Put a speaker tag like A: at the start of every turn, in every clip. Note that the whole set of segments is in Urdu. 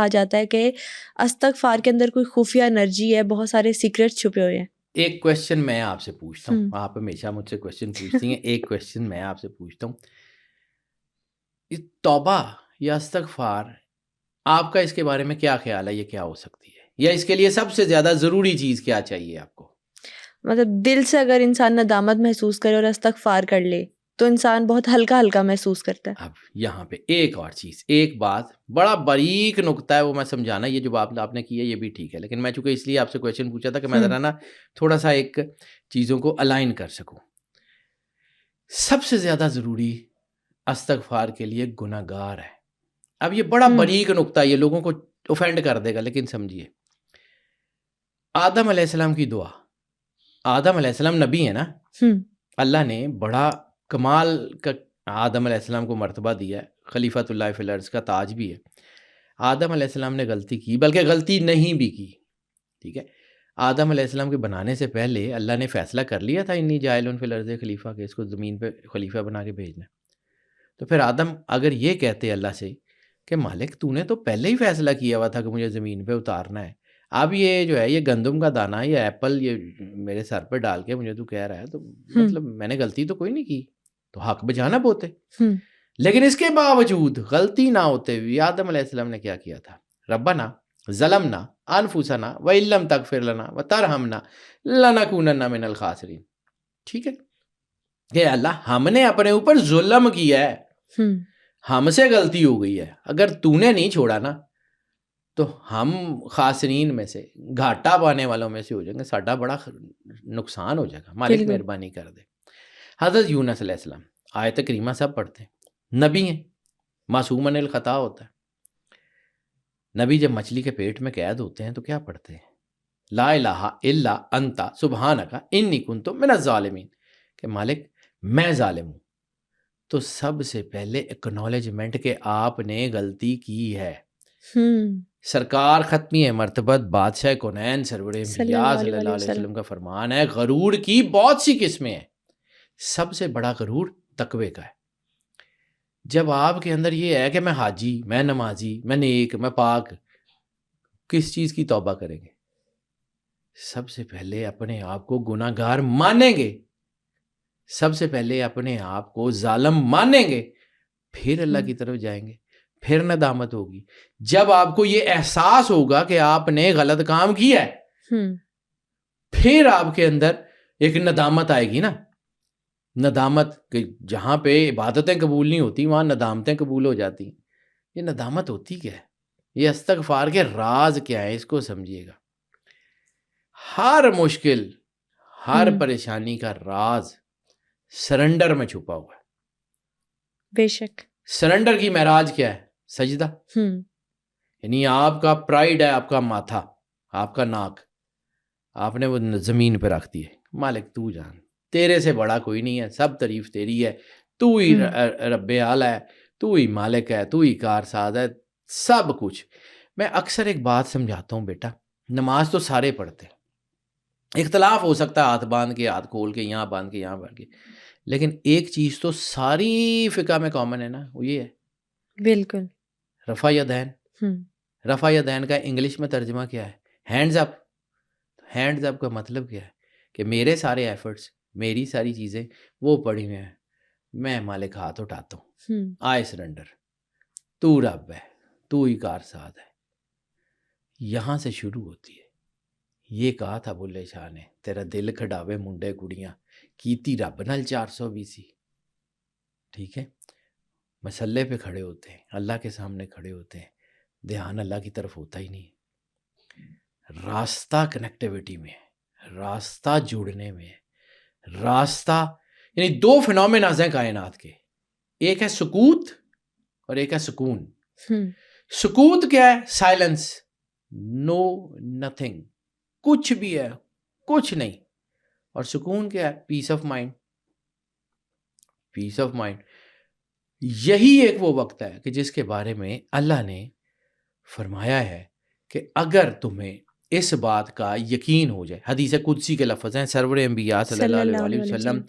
A: کہا جاتا ہے کہ استغفار کے اندر کوئی خفیہ انرجی ہے, بہت سارے سیکرٹ چھپے ہوئے ہیں.
B: ایک کویشچن میں آپ سے پوچھتا ہوں, آپ ہمیشہ مجھ سے کویشچن پوچھتی ہیں, ایک کویشچن میں آپ سے پوچھتا ہوں, توبہ یا استغفار, آپ کا اس کے بارے میں کیا خیال ہے, یہ کیا ہو سکتی ہے, یا اس کے لیے سب سے زیادہ ضروری چیز کیا چاہیے آپ کو؟
A: مطلب دل سے اگر انسان ندامت محسوس کرے اور استغفار کر لے تو انسان بہت ہلکا ہلکا محسوس کرتا ہے.
B: اب یہاں پہ ایک اور چیز, ایک بات, بڑا باریک نقطہ ہے وہ میں سمجھانا, یہ جو بات آپ نے کی ہے یہ بھی ٹھیک ہے, لیکن میں چونکہ اس لیے آپ سے کویشچن پوچھا تھا کہ میں ذرا نا تھوڑا سا ایک چیزوں کو الائن کر سکوں. سب سے زیادہ ضروری استغفار کے لیے گناہگار ہے. اب یہ بڑا باریک نقطہ, یہ لوگوں کو اوفینڈ کر دے گا, لیکن سمجھیے, آدم علیہ السلام کی دعا, آدم علیہ السلام نبی ہے نا, اللہ نے بڑا کمال کا آدم علیہ السلام کو مرتبہ دیا ہے, خلیفۃ اللہ فی الارض کا تاج بھی ہے. آدم علیہ السلام نے غلطی کی, بلکہ غلطی نہیں بھی کی, ٹھیک ہے. آدم علیہ السلام کے بنانے سے پہلے اللہ نے فیصلہ کر لیا تھا انی جاعل فی الارض خلیفہ, کہ اس کو زمین پہ خلیفہ بنا کے بھیجنا. تو پھر آدم اگر یہ کہتے اللہ سے کہ مالک تو نے تو پہلے ہی فیصلہ کیا ہوا تھا کہ مجھے زمین پہ اتارنا ہے, اب یہ جو ہے یہ گندم کا دانہ یا ایپل یہ میرے سر پہ ڈال کے مجھے تو کہہ رہا ہے, تو مطلب میں نے غلطی تو کوئی نہیں کی, تو حق بجانا بوتے. لیکن اس کے باوجود غلطی نہ ہوتے ہوئے آدم علیہ السلام نے کیا کیا تھا, ربنا ظلمنا انفسنا وان لم تغفر لنا وترحمنا لنکونن من الخاسرین. ٹھیک ہے کہ اللہ ہم نے اپنے اوپر ظلم کیا ہے, ہم سے غلطی ہو گئی ہے, اگر تو نے نہیں چھوڑا نا تو ہم خاسرین میں سے, گھاٹا پانے والوں میں سے ہو جائیں گے, ساڈا بڑا نقصان ہو جائے گا, مالک مہربانی کر دے. حضرت یونس علیہ السلام, آیت کریمہ سب پڑھتے ہیں, نبی ہیں, معصوم عن الخطا ہوتا ہے. نبی جب مچھلی کے پیٹ میں قید ہوتے ہیں تو کیا پڑھتے ہیں, لا الہ الا انت سبحانک انی کنت من الظالمین, کہ مالک میں ظالم ہوں. تو سب سے پہلے اکنالجمنٹ کہ آپ نے غلطی کی ہے. سرکار ختمی مرتبت بادشاہ کونین سرور انبیاء صلی اللہ علیہ وسلم کا فرمان ہے, غرور کی بہت سی قسمیں ہیں, سب سے بڑا غرور تقوی کا ہے. جب آپ کے اندر یہ ہے کہ میں حاجی, میں نمازی, میں نیک, میں پاک, کس چیز کی توبہ کریں گے؟ سب سے پہلے اپنے آپ کو گناہگار مانیں گے, سب سے پہلے اپنے آپ کو ظالم مانیں گے, پھر اللہ کی طرف جائیں گے, پھر ندامت ہوگی. جب آپ کو یہ احساس ہوگا کہ آپ نے غلط کام کیا ہے, پھر آپ کے اندر ایک ندامت آئے گی نا, ندامت کہ جہاں پہ عبادتیں قبول نہیں ہوتی وہاں ندامتیں قبول ہو جاتی ہیں. یہ ندامت ہوتی کیا ہے, یہ استغفار کے راز کیا ہے, اس کو سمجھیے گا. ہر مشکل, ہر پریشانی کا راز سرنڈر میں چھپا ہوا ہے.
A: بے شک.
B: سرنڈر کی معراج کیا ہے؟ سجدہ. یعنی آپ کا پرائیڈ ہے, آپ کا ماتھا, آپ کا ناک, آپ نے وہ زمین پہ رکھ دی ہے, مالک تو جان, تیرے سے بڑا کوئی نہیں ہے, سب تعریف تیری ہے, تو ہی رب اعلی ہے, تو ہی مالک ہے, تو ہی کارساز ہے, سب کچھ. میں اکثر ایک بات سمجھاتا ہوں, بیٹا نماز تو سارے پڑھتے ہیں, اختلاف ہو سکتا ہے, ہاتھ باندھ کے, ہاتھ کھول کے, یہاں باندھ کے, یہاں باندھ کے, لیکن ایک چیز تو ساری فقہ میں کامن ہے نا, وہ یہ ہے
A: بالکل
B: رفع یدین. رفع یدین کا انگلش میں ترجمہ کیا ہے؟ ہینڈز اپ. ہینڈز اپ کا مطلب کیا ہے کہ میرے سارے ایفرٹس, میری ساری چیزیں وہ پڑی ہوئی ہیں, میں مالک ہاتھ اٹھاتا ہوں, آئے سرنڈر, تو رب ہے, تو ہی کارساز ہے. یہاں سے شروع ہوتی ہے. یہ کہا تھا بلے شاہ نے, تیرا دل کھڈاوے منڈے کڑیاں, کیتی رب نال 420. ٹھیک ہے, مسلے پہ کھڑے ہوتے ہیں, اللہ کے سامنے کھڑے ہوتے ہیں, دھیان اللہ کی طرف ہوتا ہی نہیں. راستہ کنیکٹیوٹی میں ہے, راستہ جڑنے میں ہے, راستہ یعنی دو فینومیناز ہیں کائنات کے, ایک ہے سکوت اور ایک ہے سکون. سکوت کیا ہے؟ سائلنس, نو نتھنگ, کچھ بھی ہے کچھ نہیں. اور سکون کیا ہے؟ Peace of mind. Peace of mind یہی ایک وہ وقت ہے کہ جس کے بارے میں اللہ نے فرمایا ہے کہ اگر تمہیں اس بات کا یقین ہو جائے, حدیث قدسی کے لفظ ہیں, سرور انبیاء صلی اللہ علیہ وسلم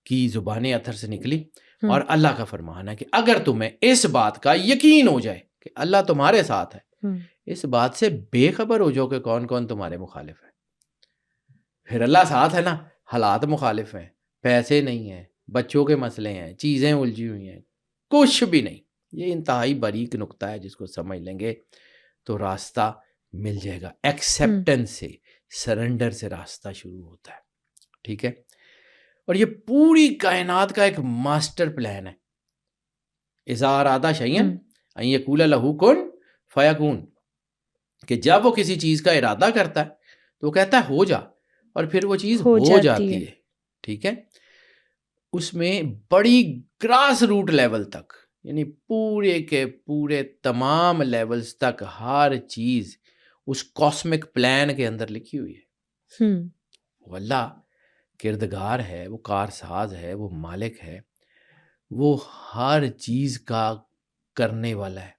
B: کی زبان اطہر سے نکلی, اور اللہ کا فرمان ہے کہ اگر تمہیں اس بات کا یقین ہو جائے کہ اللہ تمہارے ساتھ ہے, اس بات سے بے خبر ہو جاؤ کہ کون کون تمہارے مخالف ہے. پھر اللہ ساتھ ہے نا. حالات مخالف ہیں، پیسے نہیں ہیں، بچوں کے مسئلے ہیں، چیزیں الجھی ہوئی ہیں، کچھ بھی نہیں. یہ انتہائی باریک نقطہ ہے، جس کو سمجھ لیں گے تو راستہ مل جائے گا. ایکسیپٹنس سے، سرنڈر سے راستہ شروع ہوتا ہے. ٹھیک ہے. اور یہ پوری کائنات کا ایک ماسٹر پلان ہے. اذا اراد شیئا ان یقول لہ کن فیکون، کہ جب وہ کسی چیز کا ارادہ کرتا ہے تو وہ کہتا ہے ہو جا، اور پھر وہ چیز ہو جاتی ہے. ٹھیک ہے. اس میں بڑی گراس روٹ لیول تک، یعنی پورے کے پورے تمام لیولز تک ہر چیز اس کاسمک پلان کے اندر لکھی ہوئی ہے. وہ اللہ کردگار ہے، وہ کارساز ہے، وہ مالک ہے، وہ ہر چیز کا کرنے والا ہے.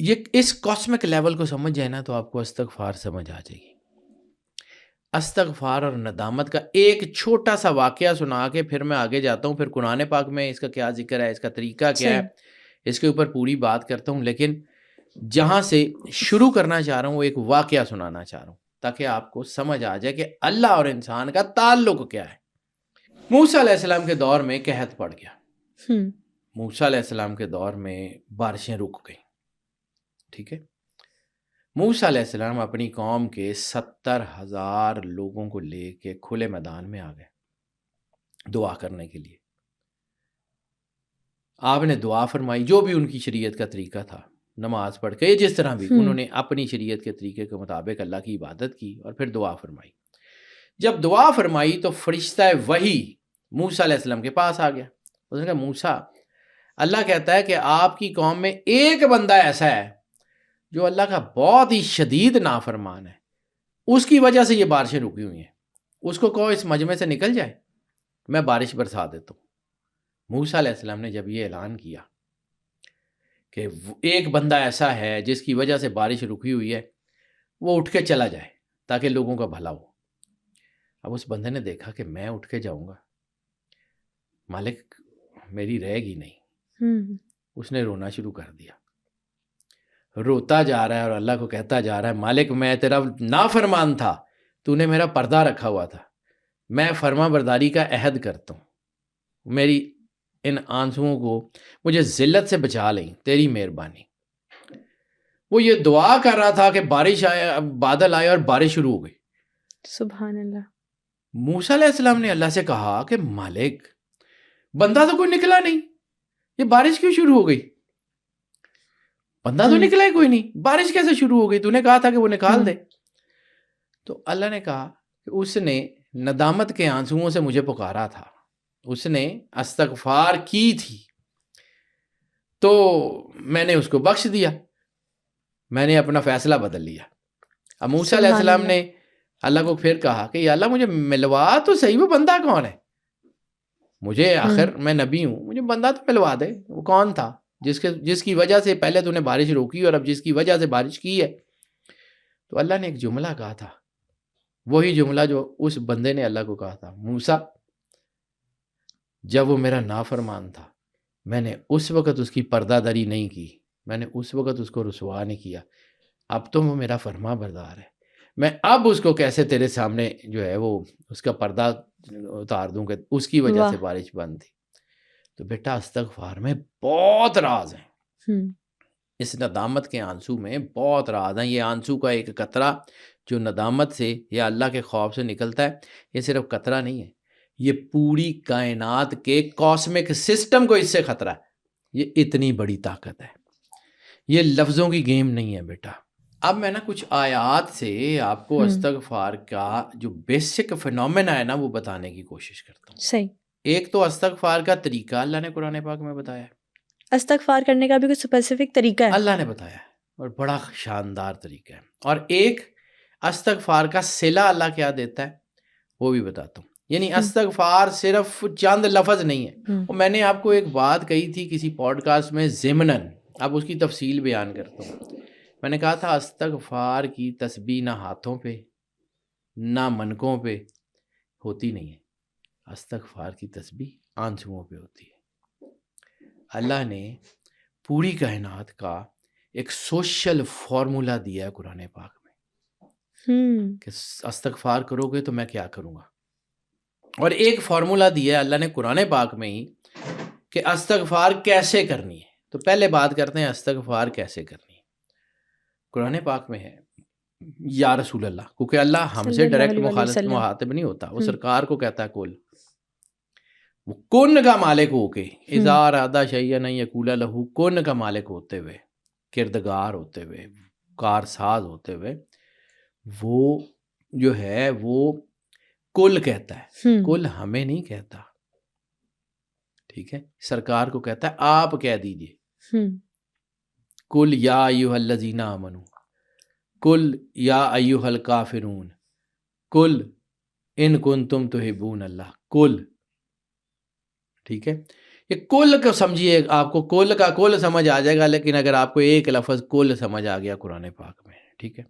B: یہ اس کاسمک لیول کو سمجھ جائے نا تو آپ کو استغفار سمجھ آ جائے گی. استغفار اور ندامت کا ایک چھوٹا سا واقعہ سنا کے پھر میں آگے جاتا ہوں. پھر قرآن پاک میں اس کا کیا ذکر ہے، اس کا طریقہ کیا ہے، اس کے اوپر پوری بات کرتا ہوں. لیکن جہاں سے شروع کرنا چاہ رہا ہوں وہ ایک واقعہ سنانا چاہ رہا ہوں تاکہ آپ کو سمجھ آ جائے کہ اللہ اور انسان کا تعلق کیا ہے. موسیٰ علیہ السلام کے دور میں قحط پڑ گیا. موسیٰ علیہ السلام کے دور میں بارشیں رک گئیں. ٹھیک ہے. موسیٰ علیہ السلام اپنی قوم کے 70,000 لوگوں کو لے کے کھلے میدان میں آ گئے دعا کرنے کے لیے. آپ نے دعا فرمائی، جو بھی ان کی شریعت کا طریقہ تھا، نماز پڑھ کے جس طرح بھی انہوں نے اپنی شریعت کے طریقے کے مطابق اللہ کی عبادت کی اور پھر دعا فرمائی. جب دعا فرمائی تو فرشتہ وحی موسیٰ علیہ السلام کے پاس آ گیا. اس نے کہا موسیٰ، اللہ کہتا ہے کہ آپ کی قوم میں ایک بندہ ایسا ہے جو اللہ کا بہت ہی شدید نافرمان ہے، اس کی وجہ سے یہ بارشیں رکی ہوئی ہیں. اس کو کہو اس مجمع سے نکل جائے، میں بارش برسا دیتا ہوں. موسیٰ علیہ السلام نے جب یہ اعلان کیا کہ ایک بندہ ایسا ہے جس کی وجہ سے بارش رکی ہوئی ہے، وہ اٹھ کے چلا جائے تاکہ لوگوں کا بھلا ہو. اب اس بندے نے دیکھا کہ میں اٹھ کے جاؤں گا، مالک میری رہے گی نہیں. اس نے رونا شروع کر دیا. روتا جا رہا ہے اور اللہ کو کہتا جا رہا ہے مالک میں تیرا نافرمان تھا، تو نے میرا پردہ رکھا ہوا تھا، میں فرما برداری کا عہد کرتا ہوں، میری ان آنسوؤں کو مجھے ذلت سے بچا لیں، تیری مہربانی. وہ یہ دعا کر رہا تھا کہ بارش آئے، بادل آئے اور بارش شروع ہو گئی.
A: سبحان اللہ.
B: موسیٰ علیہ السلام نے اللہ سے کہا کہ مالک بندہ تو کوئی نکلا نہیں، یہ بارش کیوں شروع ہو گئی؟ بندہ تو نکلا ہی کوئی نہیں، بارش کیسے شروع ہو گئی؟ تو نے کہا تھا کہ وہ نکال دے. تو اللہ نے کہا کہ اس نے ندامت کے آنسوؤں سے مجھے پکارا تھا، اس نے استغفار کی تھی، تو میں نے اس کو بخش دیا، میں نے اپنا فیصلہ بدل لیا. اب موسیٰ علیہ السلام نے اللہ کو پھر کہا کہ یا اللہ مجھے ملوا تو صحیح، وہ بندہ کون ہے؟ مجھے آخر میں نبی ہوں، مجھے بندہ تو ملوا دے، وہ کون تھا جس کی وجہ سے پہلے تو نے بارش روکی اور اب جس کی وجہ سے بارش کی ہے. تو اللہ نے ایک جملہ کہا تھا، وہی جملہ جو اس بندے نے اللہ کو کہا تھا، موسیٰ جب وہ میرا نافرمان تھا میں نے اس وقت اس کی پردہ داری نہیں کی، میں نے اس وقت اس کو رسوا نہیں کیا، اب تو وہ میرا فرما بردار ہے، میں اب اس کو کیسے تیرے سامنے جو ہے وہ اس کا پردہ اتار دوں کہ اس کی وجہ سے بارش بند تھی. تو بیٹا استغفار میں بہت راز ہیں، اس ندامت کے آنسو میں بہت راز ہیں. یہ آنسو کا ایک قطرہ جو ندامت سے یا اللہ کے خوف سے نکلتا ہے، یہ صرف قطرہ نہیں ہے، یہ پوری کائنات کے کاسمک سسٹم کو اس سے خطرہ ہے. یہ اتنی بڑی طاقت ہے، یہ لفظوں کی گیم نہیں ہے بیٹا. اب میں نا کچھ آیات سے آپ کو استغفار کا جو بیسک فینومینا ہے نا وہ بتانے کی کوشش کرتا ہوں.
A: صحیح.
B: ایک تو استغفار کا طریقہ اللہ نے قرآن پاک میں بتایا ہے،
A: استغفار کرنے کا بھی کوئی اسپیسیفک طریقہ ہے
B: اللہ نے بتایا ہے اور بڑا شاندار طریقہ ہے. اور ایک استغفار کا صلہ اللہ کیا دیتا ہے وہ بھی بتاتا ہوں. یعنی استغفار صرف چند لفظ نہیں ہے. اور میں نے آپ کو ایک بات کہی تھی کسی پوڈ کاسٹ میں ضمناً، اب اس کی تفصیل بیان کرتا ہوں. میں نے کہا تھا استغفار کی تسبیح نہ ہاتھوں پہ نہ منکوں پہ ہوتی نہیں ہے، استغفار کی تسبیح آنسوؤں پہ ہوتی ہے. اللہ نے پوری کائنات کا ایک سوشل فارمولا دیا ہے قرآن پاک میں کہ استغفار کرو گے تو میں کیا کروں گا، اور ایک فارمولا دیا ہے اللہ نے قرآن پاک میں ہی کہ استغفار کیسے کرنی ہے۔ تو پہلے بات کرتے ہیں استغفار کیسے کرنی ہے۔ قرآن پاک میں ہے یا رسول اللہ، کیونکہ اللہ ہم سے ڈائریکٹ مخاطب نہیں ہوتا، وہ سرکار کو کہتا ہے کل، وہ کن کا مالک ہو کے، اذا ارادہ شیئا ان یقول لہ کن کا مالک ہوتے ہوئے، کردگار ہوتے ہوئے، کارساز ہوتے ہوئے، وہ جو ہے وہ کل کہتا ہے، کل ہمیں نہیں کہتا، ٹھیک ہے، سرکار کو کہتا ہے آپ کہہ دیجئے، کل یا ایھا الذین آمنوا، کل یا ایھا الکافرون، کل ان کنتم تحبون اللہ، کل، ٹھیک ہے۔ یہ کل کو سمجھیے، آپ کو کل کا کل سمجھ آ جائے گا، لیکن اگر آپ کو ایک لفظ کل سمجھ آ گیا قرآن پاک میں، ٹھیک ہے،